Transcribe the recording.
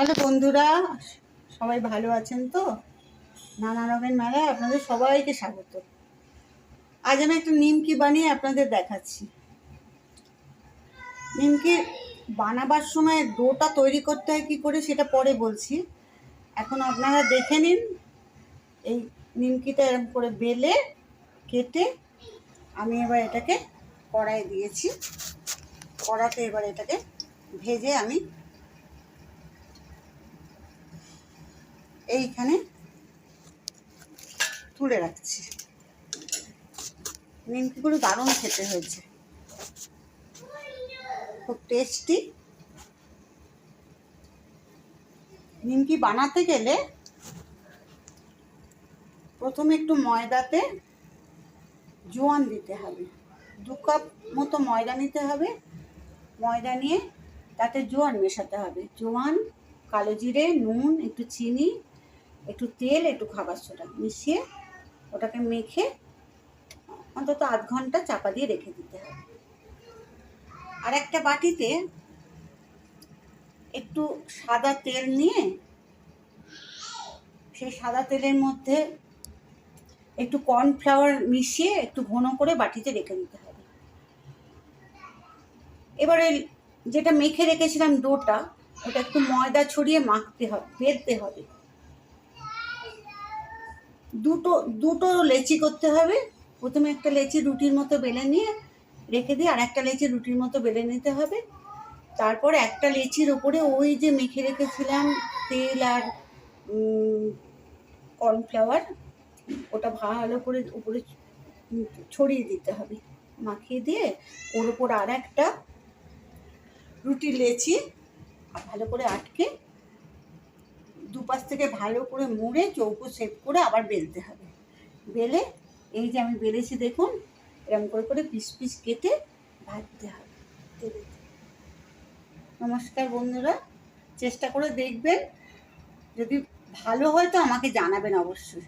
Hello বন্ধুরা, সবাই ভালো আছেন তো? নানা রঙের মেলায় আপনাদের সবাইকে স্বাগত। আজ আমি একটা নিমকি বানিয়ে আপনাদের দেখাচ্ছি। নিমকি বানাবার সময় ডোটা তৈরি করতে হয় কী করে সেটা পরে বলছি। এখন আপনারা দেখে নিন। এই নিমকিটা এরকম করে বেলে কেটে আমি এবার এটাকে কড়াই দিয়েছি। কড়াতে এবার এটাকে ভেজে আমি এইখানে তুলে রাখছি। নিমকিগুলো দারুণ খেতে হয়েছে, খুব টেস্টি। নিমকি বানাতে গেলে প্রথমে একটু ময়দাতে জোয়ান দিতে হবে। 2 কাপ মতো ময়দা নিতে হবে। ময়দা নিয়ে তাতে জোয়ান মেশাতে হবে। জোয়ান, কালো জিরে, নুন, একটু চিনি, একটু তেল, একটু খাবার সোডা মিশিয়ে ওটাকে মেখে অন্তত আধ ঘন্টা চাপা দিয়ে রেখে দিতে হবে। আর একটা বাটিতে একটু সাদা তেল নিয়ে সেই সাদা তেলের মধ্যে একটু কর্নফ্লাওয়ার মিশিয়ে একটু ঘন করে বাটিতে রেখে দিতে হবে। এবারে যেটা মেখে রেখেছিলাম ডোটা, ওটা একটু ময়দা ছড়িয়ে মাখতে হবে, বেলতে হবে। দুটো লেচি করতে হবে। প্রথমে একটা লেচি রুটির মতো বেলে নিয়ে রেখে দিয়ে আর একটা লেচি রুটির মতো বেলে নিতে হবে। তারপর একটা লেচির ওপরে ওই যে মেখে রেখেছিলাম তেল আর কর্নফ্লাওয়ার, ওটা ভালো করে উপরে ছড়িয়ে দিতে হবে। মাখিয়ে দিয়ে ওর ওপর আর একটা রুটি লেচি ভালো করে আটকে দুপাশ থেকে ভালো করে মুড়ে চৌকো শেপ করে আবার বেলতে হবে। বেলে এই যে আমি বেলেছি দেখুন, এরকম করে করে পিস পিস কেটে ভাজতে হবে তেলেতে। নমস্কার বন্ধুরা, চেষ্টা করে দেখবেন। যদি ভালো হয় তো আমাকে জানাবেন অবশ্যই।